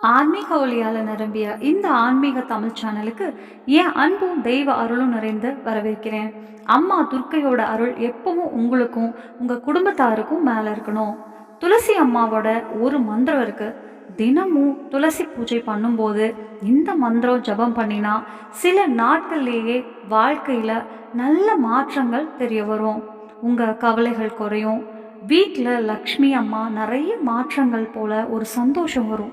ஆன்மீக ஒளியால நிரம்பிய இந்த ஆன்மீக தமிழ் சேனலுக்கு என் அன்பும் தெய்வ அருளும் நிறைந்து வரவேற்கிறேன். அம்மா துர்க்கையோட அருள் எப்பவும் உங்களுக்கும் உங்க குடும்பத்தாருக்கும் மேல இருக்கணும். துளசி அம்மாவோட ஒரு மந்திரம் இருக்கு. தினமும் துளசி பூஜை பண்ணும்போது இந்த மந்திரம் ஜபம் பண்ணினா சில நாட்கள்லேயே வாழ்க்கையில நல்ல மாற்றங்கள் தெரிய வரும். உங்க கவலைகள் குறையும். வீட்டில் லக்ஷ்மி அம்மா நிறைய மாற்றங்கள் போல ஒரு சந்தோஷம் வரும்.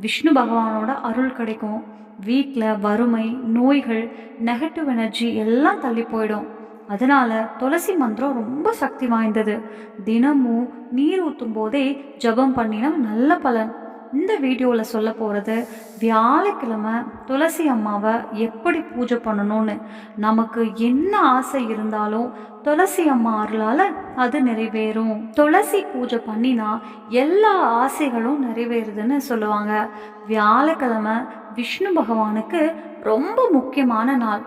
விஷ்ணு பகவானோட அருள் கிடைக்கும். வீட்டில் வறுமை, நோய்கள், நெகட்டிவ் எனர்ஜி எல்லாம் தள்ளி போயிடும். அதனால துளசி மந்திரம் ரொம்ப சக்தி வாய்ந்தது. தினமும் நீர் ஊற்றும் போதே ஜபம் பண்ணினா நல்ல பலன். இந்த வீடியோவில் சொல்ல போகிறது வியாழக்கிழமை துளசி அம்மாவை எப்படி பூஜை பண்ணணும்னு. நமக்கு என்ன ஆசை இருந்தாலும் துளசி அம்மா அருளால் அது நிறைவேறும். துளசி பூஜை பண்ணினா எல்லா ஆசைகளும் நிறைவேறுதுன்னு சொல்லுவாங்க. வியாழக்கிழமை விஷ்ணு பகவானுக்கு ரொம்ப முக்கியமான நாள்.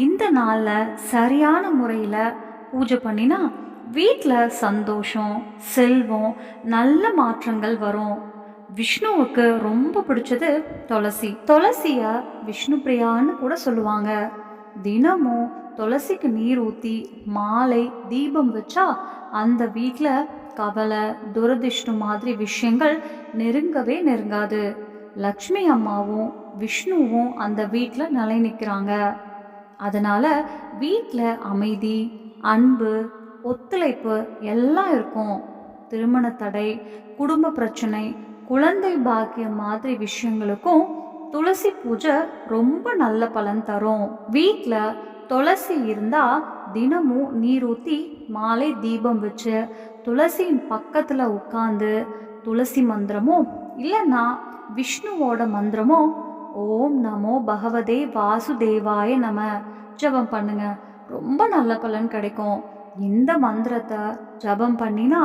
இந்த நாளில் சரியான முறையில் பூஜை பண்ணினா வீட்டில் சந்தோஷம், செல்வம், நல்ல மாற்றங்கள் வரும். விஷ்ணுவுக்கு ரொம்ப பிடிச்சது துளசி. துளசிய விஷ்ணு பிரியான்னு கூட சொல்லுவாங்க. தினமும் துளசிக்கு நீர் ஊற்றி மாலை தீபம் வச்சா அந்த வீட்டில் கவலை, துரதிர்ஷ்டம் மாதிரி விஷயங்கள் நெருங்கவே நெருங்காது. லக்ஷ்மி அம்மாவும் விஷ்ணுவும் அந்த வீட்டில் நிலை நிற்கிறாங்க. அதனால வீட்டில் அமைதி, அன்பு, ஒத்துழைப்பு எல்லாம் இருக்கும். திருமண தடை, குடும்ப பிரச்சனை, குழந்தை பாக்கியம் மாதிரி விஷயங்களுக்கும் துளசி பூஜை ரொம்ப நல்ல பலன் தரும். வீட்டில் துளசி இருந்தால் தினமும் நீர் ஊற்றி மாலை தீபம் வச்சு துளசியின் பக்கத்தில் உட்காந்து துளசி மந்திரமோ இல்லைன்னா விஷ்ணுவோட மந்திரமோ ஓம் நமோ பகவதே வாசுதேவாய நம ஜபம் பண்ணுங்க. ரொம்ப நல்ல பலன் கிடைக்கும். இந்த மந்திரத்தை ஜபம் பண்ணினா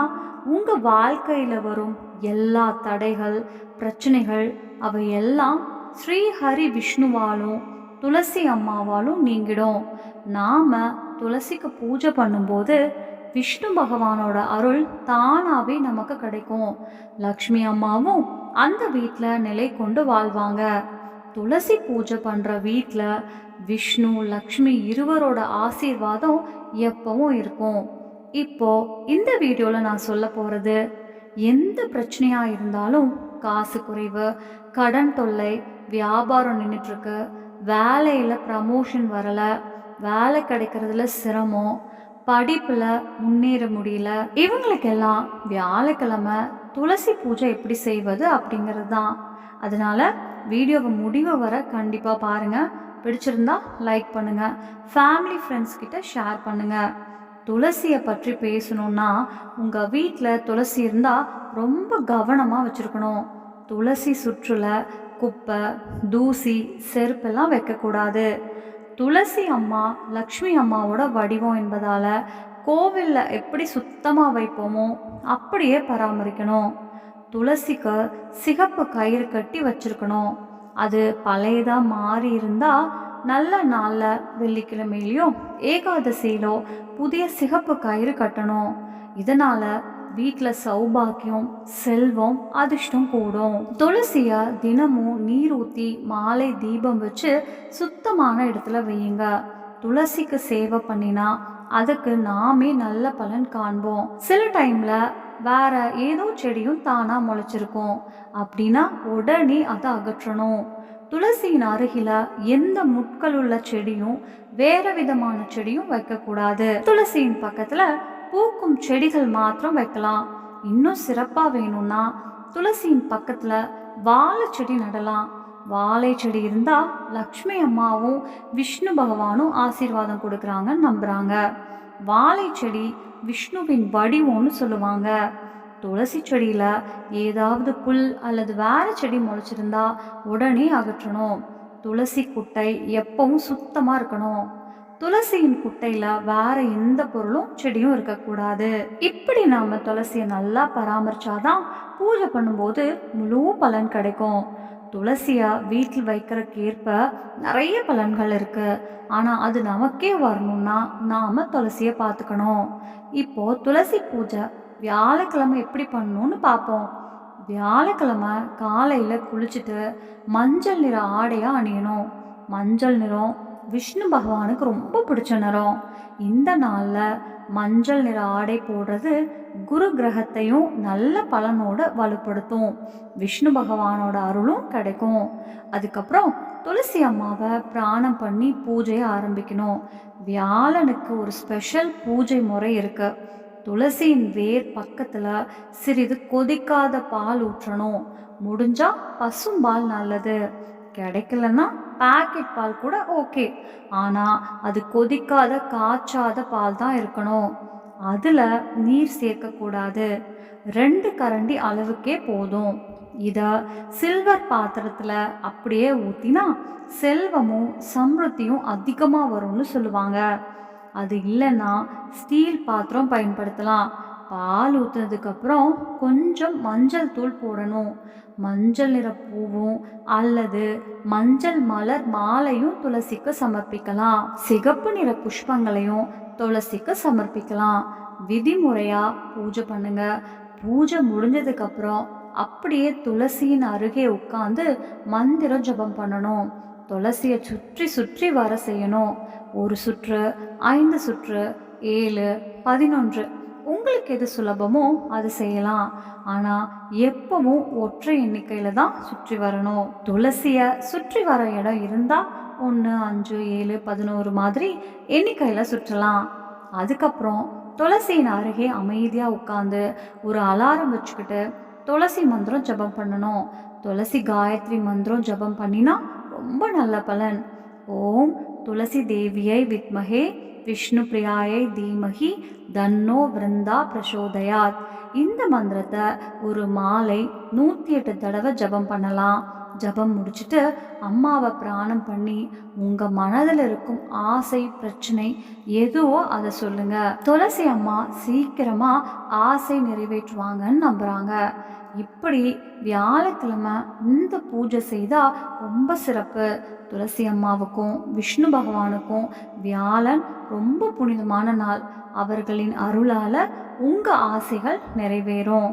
உங்க வாழ்க்கையில வரும் எல்லா தடைகள், பிரச்சனைகள் அவையெல்லாம் ஸ்ரீ ஹரி விஷ்ணுவாலும் துளசி அம்மாவாலும் நீங்கிடும். நாம துளசிக்கு பூஜை பண்ணும்போது விஷ்ணு பகவானோட அருள் தானாவே நமக்கு கிடைக்கும். லக்ஷ்மி அம்மாவும் அந்த வீட்டில் நிலை கொண்டு வாழ்வாங்க. துளசி பூஜை பண்ற வீட்டில் விஷ்ணு, லக்ஷ்மி இருவரோட ஆசீர்வாதம் எப்பவும் இருக்கும். இப்போ இந்த வீடியோவில் நான் சொல்ல போகிறது, எந்த பிரச்சனையாக இருந்தாலும் காசு குறைவு, கடன் தொல்லை, வியாபாரம் நின்றுட்டுருக்கு, வேலையில் ப்ரமோஷன் வரலை, வேலை கிடைக்கிறதுல சிரமம், படிப்பில் முன்னேற முடியல, இவங்களுக்கெல்லாம் வியாழக்கிழமை துளசி பூஜை எப்படி செய்வது அப்படிங்கிறது தான். அதனால் வீடியோவை முடிவு வர கண்டிப்பாக பாருங்கள். பிடிச்சிருந்தா லைக் பண்ணுங்கள், ஃபேமிலி ஃப்ரெண்ட்ஸ் கிட்ட ஷேர் பண்ணுங்கள். துளசியை பற்றி பேசணுன்னா உங்கள் வீட்டில் துளசி இருந்தால் ரொம்ப கவனமாக வச்சுருக்கணும். துளசி சுற்றுல குப்பை, தூசி, செருப்பெல்லாம் வைக்கக்கூடாது. துளசி அம்மா லக்ஷ்மி அம்மாவோட வடிவம் என்பதால் கோவிலில் எப்படி சுத்தமாக வைப்போமோ அப்படியே பராமரிக்கணும். துளசிக்கு சிகப்பு கயிறு கட்டி வச்சிருக்கணும். அது பழையதாக மாறி இருந்தால் நல்ல நாளில் வெள்ளிக்கிழமையிலையோ ஏகாதசியிலோ புதிய சிகப்பு கயிறு கட்டணும். இதனால் வீட்டில் சௌபாக்கியம், செல்வம், அதிர்ஷ்டம் கூடும். துளசியை தினமும் நீர் ஊற்றி மாலை தீபம் வச்சு சுத்தமான இடத்துல வையுங்க. துளசிக்கு சேவை பண்ணினா அதுக்கு நாமே நல்ல பலன் காண்போம். சில டைம்ல வேற ஏதோ செடியும் தானா முளைச்சிருக்கும். அப்படின்னா உடனே அதை அகற்றணும். துளசியின் அருகில எந்த முட்கள் உள்ள செடியும் வேற விதமான செடியும் வைக்கக்கூடாது. துளசியின் பக்கத்துல பூக்கும் செடிகள் மாத்திரம் வைக்கலாம். இன்னும் சிறப்பா வேணும்னா துளசியின் பக்கத்துல வாழை செடி நடலாம். வாழை செடி இருந்தா லக்ஷ்மி அம்மாவும் விஷ்ணு பகவானும் ஆசீர்வாதம் கொடுக்குறாங்கன்னு நம்புறாங்க. வாழை செடி விஷ்ணுவின் வடிவம்னு சொல்லுவாங்க. துளசி செடியில் ஏதாவது புல் அல்லது வேற செடி முளைச்சிருந்தா உடனே அகற்றணும். துளசி குட்டை எப்பவும் சுத்தமாக இருக்கணும். துளசியின் குட்டையில் வேற எந்த பொருளும் செடியும் இருக்கக்கூடாது. இப்படி நாம் துளசியை நல்லா பராமரிச்சாதான் பூஜை பண்ணும்போது முழு பலன் கிடைக்கும். துளசியை வீட்டில் வைக்கிறதுக்கேற்ப நிறைய பலன்கள் இருக்கு. ஆனால் அது நமக்கே வரணும்னா நாம் துளசியை பார்த்துக்கணும். இப்போ துளசி பூஜை வியாழக்கிழமை எப்படி பண்ணணும்னு பார்ப்போம். வியாழக்கிழமை காலையில் குளிச்சுட்டு மஞ்சள் நிற ஆடையாக அணியணும். மஞ்சள் நிறம் விஷ்ணு பகவானுக்கு ரொம்ப பிடிச்ச நிறம். இந்த நாளில் மஞ்சள் நிற ஆடை போடுறது குரு கிரகத்தையும் நல்ல பலனோட வலுப்படுத்தும். விஷ்ணு பகவானோட அருளும் கிடைக்கும். அதுக்கப்புறம் துளசி அம்மாவை பிராணம் பண்ணி பூஜையை ஆரம்பிக்கணும். வியாழனுக்கு ஒரு ஸ்பெஷல் பூஜை முறை இருக்கு. துளசியின் வேர் பக்கத்தில் சிறிது கொதிக்காத பால் ஊற்றணும். முடிஞ்சா பசும்பால் நல்லது, கிடைக்கலன்னா பேக்கெட் பால் கூட ஓகே. ஆனால் அது கொதிக்காத காய்ச்சாத பால் தான் இருக்கணும். அதில் நீர் சேர்க்கக்கூடாது. 2 கரண்டி அளவுக்கே போதும். இதை சில்வர் பாத்திரத்தில் அப்படியே ஊற்றினா செல்வமும் சம்ருத்தியும் அதிகமாக வரும்னு சொல்லுவாங்க. அது இல்லைன்னா ஸ்டீல் பாத்திரம் பயன்படுத்தலாம். பால் ஊற்றுனதுக்கப்புறம் கொஞ்சம் மஞ்சள் தூள் போடணும். மஞ்சள் நிற பூவும் அல்லது மஞ்சள் மலர் மாலையும் துளசிக்கு சமர்ப்பிக்கலாம். சிகப்பு நிற புஷ்பங்களையும் துளசிக்கு சமர்ப்பிக்கலாம். விதிமுறையாக பூஜை பண்ணுங்க. பூஜை முடிஞ்சதுக்கப்புறம் அப்படியே துளசியின் அருகே உட்காந்து மந்திரம் ஜபம் பண்ணணும். துளசியை சுற்றி சுற்றி வர செய்யணும். 1 சுற்று, 5 சுற்று, 7, 11 உங்களுக்கு எது சுலபமோ அது செய்யலாம். ஆனால் எப்பவும் ஒற்றை எண்ணிக்கையில் தான் சுற்றி வரணும். துளசியை சுற்றி வர இடம் இருந்தால் 1, 5, 7, 11 மாதிரி எண்ணிக்கையில் சுற்றலாம். அதுக்கப்புறம் துளசியின் அருகே அமைதியாக உட்காந்து ஒரு அலாரம் வச்சுக்கிட்டு துளசி மந்திரம் ஜபம் பண்ணணும். துளசி காயத்ரி மந்திரம் ஜபம் பண்ணினா ரொம்ப நல்ல பலன். ஓம் துளசி தேவியை வித்மகே விஷ்ணு பிரியாயை தீமகி தன்னோ விருந்தா பிரசோதயாத். இந்த மந்திரத்தை ஒரு மாலை 108 தடவை ஜபம் பண்ணலாம். ஜபம் முடிச்சுட்டு அம்மாவை பிராணம் பண்ணி உங்கள் மனதில் இருக்கும் ஆசை பிரச்சனை எதுவோ அதை சொல்லுங்க. துளசி அம்மா சீக்கிரமாக ஆசை நிறைவேற்றுவாங்கன்னு நம்புகிறாங்க. இப்படி வியாழக்கிழமை இந்த பூஜை செய்தால் ரொம்ப சிறப்பு. துளசி அம்மாவுக்கும் விஷ்ணு பகவானுக்கும் வியாழன் ரொம்ப புனிதமான நாள். அவர்களின் அருளால் உங்கள் ஆசைகள் நிறைவேறும்.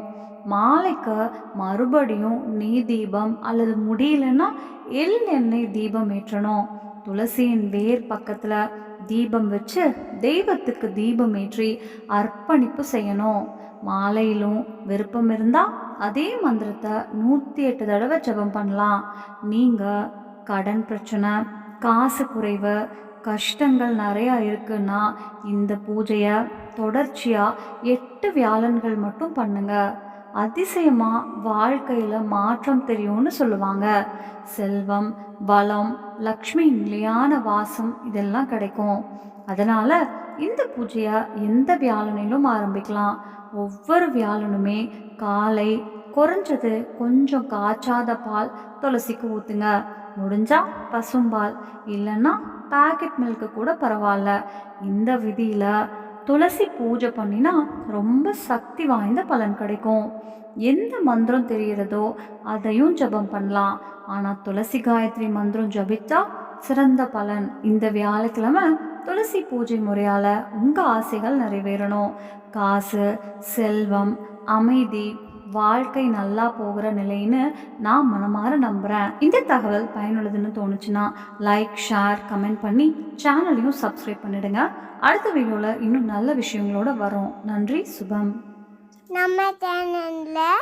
மாலைக்கு மறுபடியும் நெய் தீபம் அல்லது முடியலன்னா எண்ணெய் தீபம் ஏற்றணும். துளசியின் வேர் பக்கத்தில் தீபம் வச்சு தெய்வத்துக்கு தீபம் ஏற்றி அர்ப்பணிப்பு செய்யணும். மாலையிலும் விருப்பம் இருந்தால் அதே மந்திரத்தை 108 தடவை ஜபம் பண்ணலாம். நீங்கள் கடன் பிரச்சனை, காசு குறைவு, கஷ்டங்கள் நிறையா இருக்குன்னா இந்த பூஜையை தொடர்ச்சியாக 8 வியாழன்கள் மட்டும் பண்ணுங்க. அதிசயமாக வாழ்க்கையில் மாற்றம் தெரியும்னு சொல்லுவாங்க. செல்வம், வளம், லக்ஷ்மி நிலையான வாசம் இதெல்லாம் கிடைக்கும். அதனால் இந்த பூஜையை எந்த வியாழனிலும் ஆரம்பிக்கலாம். ஒவ்வொரு வியாழனுமே காலை குறைஞ்சது கொஞ்சம் காய்ச்சாத பால் துளசிக்கு ஊற்றுங்க. முடிஞ்சால் பசும்பால், இல்லைன்னா பேக்கெட் மில்க்கு கூட பரவாயில்ல. இந்த விதியில் துளசி பூஜை பண்ணினா ரொம்ப சக்தி வாய்ந்த பலன் கிடைக்கும். எந்த மந்திரம் தெரிகிறதோ அதையும் ஜபம் பண்ணலாம். ஆனால் துளசி காயத்ரி மந்திரம் ஜபித்தா சிறந்த பலன். இந்த வியாழக்கிழமை துளசி பூஜை முறையால் உங்கள் ஆசைகள் நிறைவேறணும். காசு, செல்வம், அமைதி, வாழ்க்கை நல்லா போகிற நிலைன்னு நான் மனமாற நம்புகிறேன். இந்த தகவல் பயனுள்ளதுன்னு தோணுச்சுன்னா லைக், ஷேர், கமெண்ட் பண்ணி சேனலையும் சப்ஸ்கிரைப் பண்ணிடுங்க. அடுத்த வீடியோவில் இன்னும் நல்ல விஷயங்களோட வரோம். நன்றி, சுபம். நம்ம சேனலில்